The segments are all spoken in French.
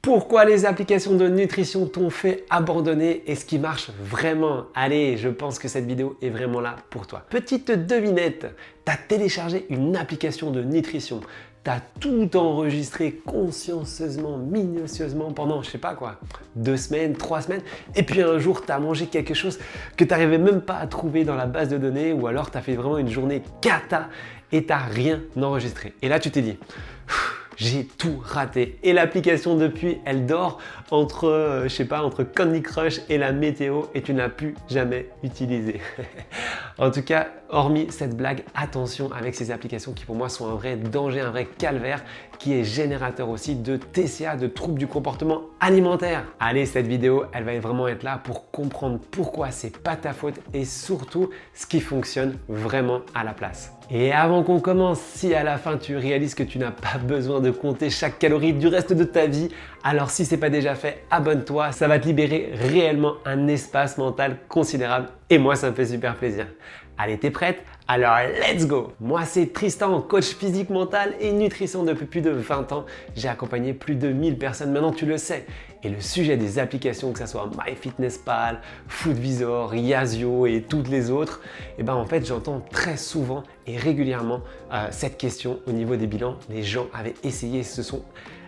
Pourquoi les applications de nutrition t'ont fait abandonner et ce qui marche vraiment? Allez, je pense que cette vidéo est vraiment là pour toi. Petite devinette, tu as téléchargé une application de nutrition. Tu as tout enregistré consciencieusement, minutieusement pendant, je sais pas quoi, 2 semaines, 3 semaines. Et puis un jour, tu as mangé quelque chose que tu n'arrivais même pas à trouver dans la base de données ou alors tu as fait vraiment une journée cata et tu n'as rien enregistré. Et là, tu t'es dit... J'ai tout raté. Et l'application depuis, elle dort entre, je sais pas, entre Candy Crush et la météo et tu n'as plus jamais utilisé. En tout cas, hormis cette blague, attention avec ces applications qui pour moi sont un vrai danger, un vrai calvaire qui est générateur aussi de TCA, de troubles du comportement alimentaire. Allez, cette vidéo, elle va vraiment être là pour comprendre pourquoi c'est pas ta faute et surtout ce qui fonctionne vraiment à la place. Et avant qu'on commence, si à la fin tu réalises que tu n'as pas besoin de compter chaque calorie du reste de ta vie, alors si ce n'est pas déjà fait, abonne-toi, ça va te libérer réellement un espace mental considérable et moi ça me fait super plaisir. Allez, t'es prête? Alors let's go! Moi c'est Tristan, coach physique, mental et nutrition depuis plus de 20 ans. J'ai accompagné plus de 1000 personnes, maintenant tu le sais. Et le sujet des applications, que ce soit MyFitnessPal, Foodvisor, Yazio et toutes les autres, et ben en fait j'entends très souvent et régulièrement cette question au niveau des bilans. Les gens avaient essayé, se sont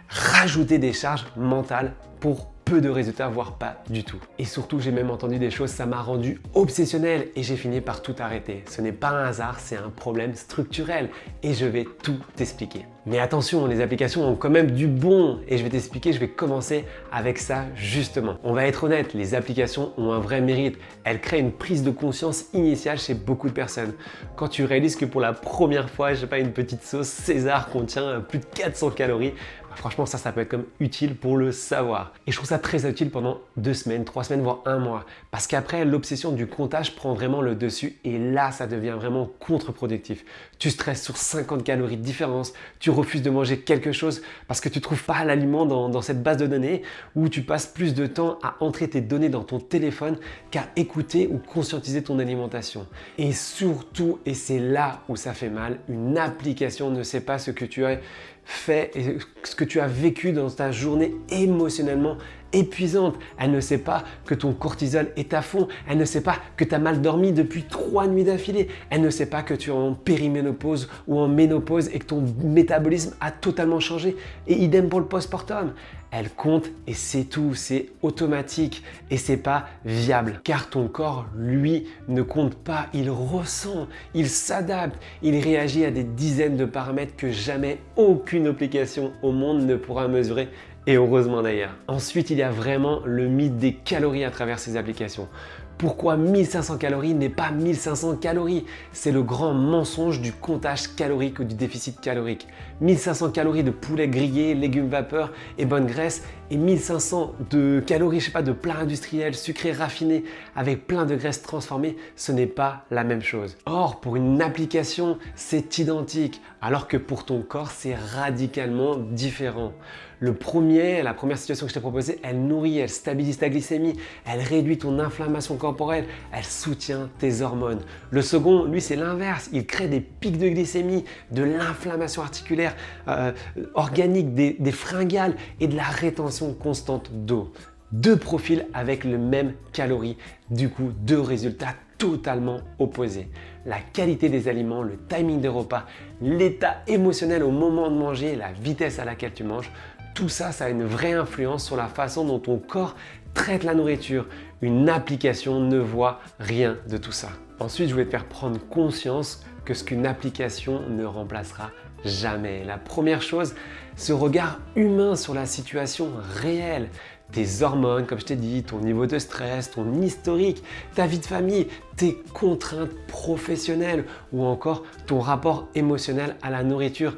rajoutés des charges mentales pour peu de résultats, voire pas du tout. Et surtout, j'ai même entendu des choses, ça m'a rendu obsessionnel et j'ai fini par tout arrêter. Ce n'est pas un hasard, c'est un problème structurel et je vais tout t'expliquer. Mais attention, les applications ont quand même du bon et je vais t'expliquer, je vais commencer avec ça justement. On va être honnête, les applications ont un vrai mérite. Elles créent une prise de conscience initiale chez beaucoup de personnes. Quand tu réalises que pour la première fois, je sais pas, une petite sauce César contient plus de 400 calories, franchement, ça peut être comme utile pour le savoir. Et je trouve ça très utile pendant 2 semaines, 3 semaines, voire 1 mois. Parce qu'après, l'obsession du comptage prend vraiment le dessus et là, ça devient vraiment contre-productif. Tu stresses sur 50 calories de différence, tu refuses de manger quelque chose parce que tu ne trouves pas l'aliment dans cette base de données ou tu passes plus de temps à entrer tes données dans ton téléphone qu'à écouter ou conscientiser ton alimentation. Et surtout, et c'est là où ça fait mal, une application ne sait pas ce que tu as fait et ce que tu as vécu dans ta journée émotionnellement épuisante. Elle ne sait pas que ton cortisol est à fond. Elle ne sait pas que tu as mal dormi depuis 3 nuits d'affilée. Elle ne sait pas que tu es en périménopause ou en ménopause et que ton métabolisme a totalement changé. Et idem pour le postpartum. Elle compte et c'est tout, c'est automatique et c'est pas viable. Car ton corps, lui, ne compte pas, il ressent, il s'adapte, il réagit à des dizaines de paramètres que jamais aucune application au monde ne pourra mesurer. Et heureusement d'ailleurs. Ensuite, il y a vraiment le mythe des calories à travers ces applications. Pourquoi 1500 calories n'est pas 1500 calories? C'est le grand mensonge du comptage calorique ou du déficit calorique. 1500 calories de poulet grillé, légumes vapeur et bonne graisse et 1500 de calories, je sais pas, de plats industriels, sucrés, raffinés avec plein de graisses transformées, ce n'est pas la même chose. Or, pour une application, c'est identique, alors que pour ton corps, c'est radicalement différent. La première situation que je t'ai proposée, elle nourrit, elle stabilise ta glycémie, elle réduit ton inflammation corporelle, elle soutient tes hormones. Le second, lui, c'est l'inverse. Il crée des pics de glycémie, de l'inflammation articulaire, organique, des fringales et de la rétention constante d'eau. 2 profils avec le même calorie, du coup 2 résultats totalement opposés. La qualité des aliments, le timing des repas, l'état émotionnel au moment de manger, la vitesse à laquelle tu manges, tout ça, ça a une vraie influence sur la façon dont ton corps traite la nourriture. Une application ne voit rien de tout ça. Ensuite, je voulais te faire prendre conscience que ce qu'une application ne remplacera jamais. La première chose, ce regard humain sur la situation réelle. Tes hormones, comme je t'ai dit, ton niveau de stress, ton historique, ta vie de famille, tes contraintes professionnelles ou encore ton rapport émotionnel à la nourriture.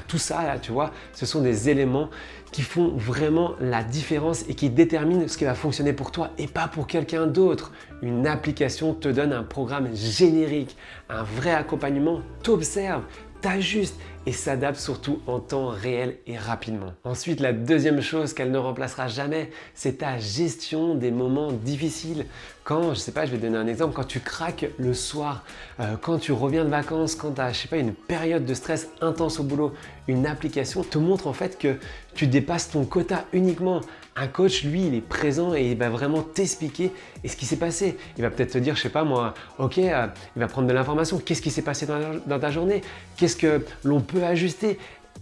Tout ça, là, tu vois, ce sont des éléments qui font vraiment la différence et qui déterminent ce qui va fonctionner pour toi et pas pour quelqu'un d'autre. Une application te donne un programme générique, un vrai accompagnement, t'observe, t'ajustes et s'adapte surtout en temps réel et rapidement. Ensuite, la deuxième chose qu'elle ne remplacera jamais, c'est ta gestion des moments difficiles. Quand, je sais pas, je vais donner un exemple, quand tu craques le soir, quand tu reviens de vacances, quand tu as, je sais pas, une période de stress intense au boulot, une application te montre en fait que tu dépasses ton quota uniquement. Un coach, lui, il est présent et il va vraiment t'expliquer ce qui s'est passé. Il va peut-être te dire, je sais pas moi, ok, il va prendre de l'information. Qu'est-ce qui s'est passé dans ta journée? Qu'est-ce que l'on peut ajuster?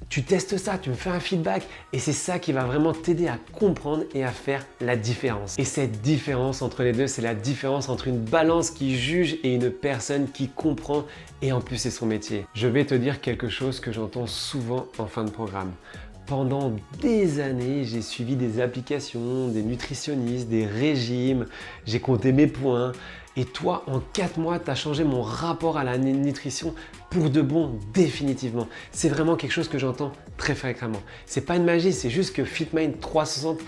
Tu testes ça, tu me fais un feedback et c'est ça qui va vraiment t'aider à comprendre et à faire la différence. Et cette différence entre les deux, c'est la différence entre une balance qui juge et une personne qui comprend et en plus c'est son métier. Je vais te dire quelque chose que j'entends souvent en fin de programme. Pendant des années, j'ai suivi des applications, des nutritionnistes, des régimes, j'ai compté mes points. Et toi, en 4 mois, tu as changé mon rapport à la nutrition pour de bon, définitivement. C'est vraiment quelque chose que j'entends très fréquemment. C'est pas une magie, c'est juste que FitMind 360,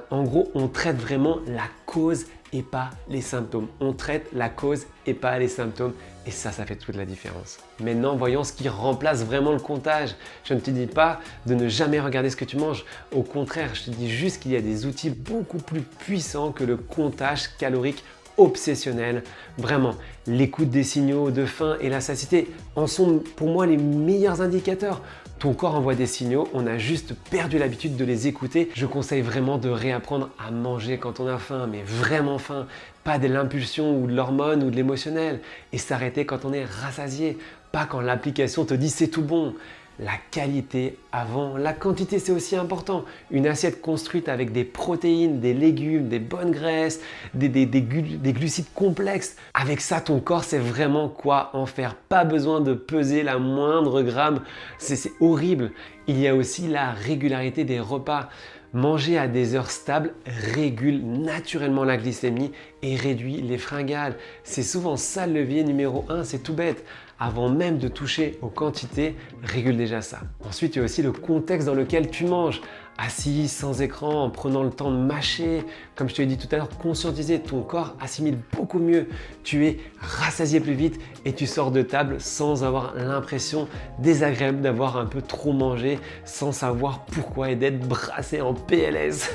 en gros, on traite vraiment la cause et pas les symptômes. On traite la cause et pas les symptômes. Et ça fait toute la différence. Maintenant, voyons ce qui remplace vraiment le comptage. Je ne te dis pas de ne jamais regarder ce que tu manges. Au contraire, je te dis juste qu'il y a des outils beaucoup plus puissants que le comptage calorique obsessionnel. Vraiment, l'écoute des signaux de faim et la satiété en sont pour moi les meilleurs indicateurs. Ton corps envoie des signaux, on a juste perdu l'habitude de les écouter. Je conseille vraiment de réapprendre à manger quand on a faim, mais vraiment faim. Pas de l'impulsion ou de l'hormone ou de l'émotionnel. Et s'arrêter quand on est rassasié, pas quand l'application te dit c'est tout bon. La qualité avant la quantité, c'est aussi important. Une assiette construite avec des protéines, des légumes, des bonnes graisses, des glucides complexes. Avec ça, ton corps sait vraiment quoi en faire. Pas besoin de peser la moindre gramme. C'est horrible. Il y a aussi la régularité des repas. Manger à des heures stables régule naturellement la glycémie et réduit les fringales. C'est souvent ça le levier numéro 1, c'est tout bête. Avant même de toucher aux quantités, régule déjà ça. Ensuite, il y a aussi le contexte dans lequel tu manges. Assis, sans écran, en prenant le temps de mâcher. Comme je te l'ai dit tout à l'heure, conscientiser, ton corps assimile beaucoup mieux. Tu es rassasié plus vite et tu sors de table sans avoir l'impression désagréable d'avoir un peu trop mangé, sans savoir pourquoi et d'être brassé en PLS.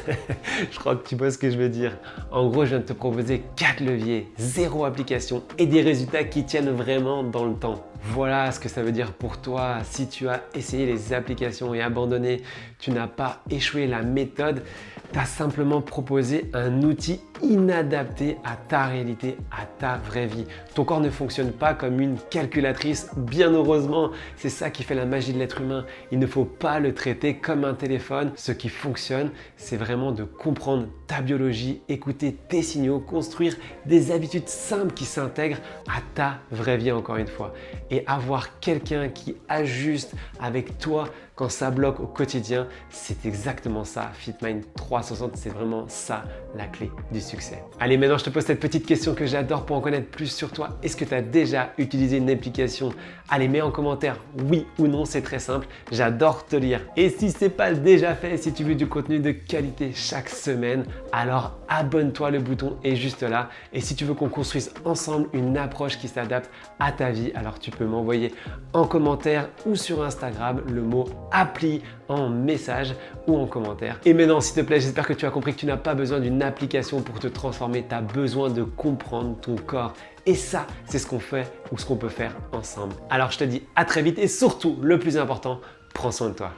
Je crois que tu vois ce que je veux dire. En gros, je viens de te proposer 4 leviers, 0 application et des résultats qui tiennent vraiment dans le temps. Voilà ce que ça veut dire pour toi. Si tu as essayé les applications et abandonné, tu n'as pas échoué la méthode, tu as simplement proposé un outil inadapté à ta réalité, à ta vraie vie. Ton corps ne fonctionne pas comme une calculatrice, bien heureusement. C'est ça qui fait la magie de l'être humain. Il ne faut pas le traiter comme un téléphone. Ce qui fonctionne, c'est vraiment de comprendre ta biologie, écouter tes signaux, construire des habitudes simples qui s'intègrent à ta vraie vie encore une fois. Et avoir quelqu'un qui ajuste avec toi quand ça bloque au quotidien, c'est exactement ça. FitMind 360, c'est vraiment ça la clé du succès. Allez, maintenant je te pose cette petite question que j'adore pour en connaître plus sur toi. Est-ce que tu as déjà utilisé une application? Allez, mets en commentaire oui ou non, c'est très simple. J'adore te lire. Et si ce n'est pas déjà fait, si tu veux du contenu de qualité chaque semaine, alors abonne-toi, le bouton est juste là. Et si tu veux qu'on construise ensemble une approche qui s'adapte à ta vie, alors tu peux m'envoyer en commentaire ou sur Instagram le mot appli en message ou en commentaire. Et maintenant, s'il te plaît, j'espère que tu as compris que tu n'as pas besoin d'une application pour te transformer. Tu as besoin de comprendre ton corps. Et ça, c'est ce qu'on fait ou ce qu'on peut faire ensemble. Alors, je te dis à très vite et surtout, le plus important, prends soin de toi.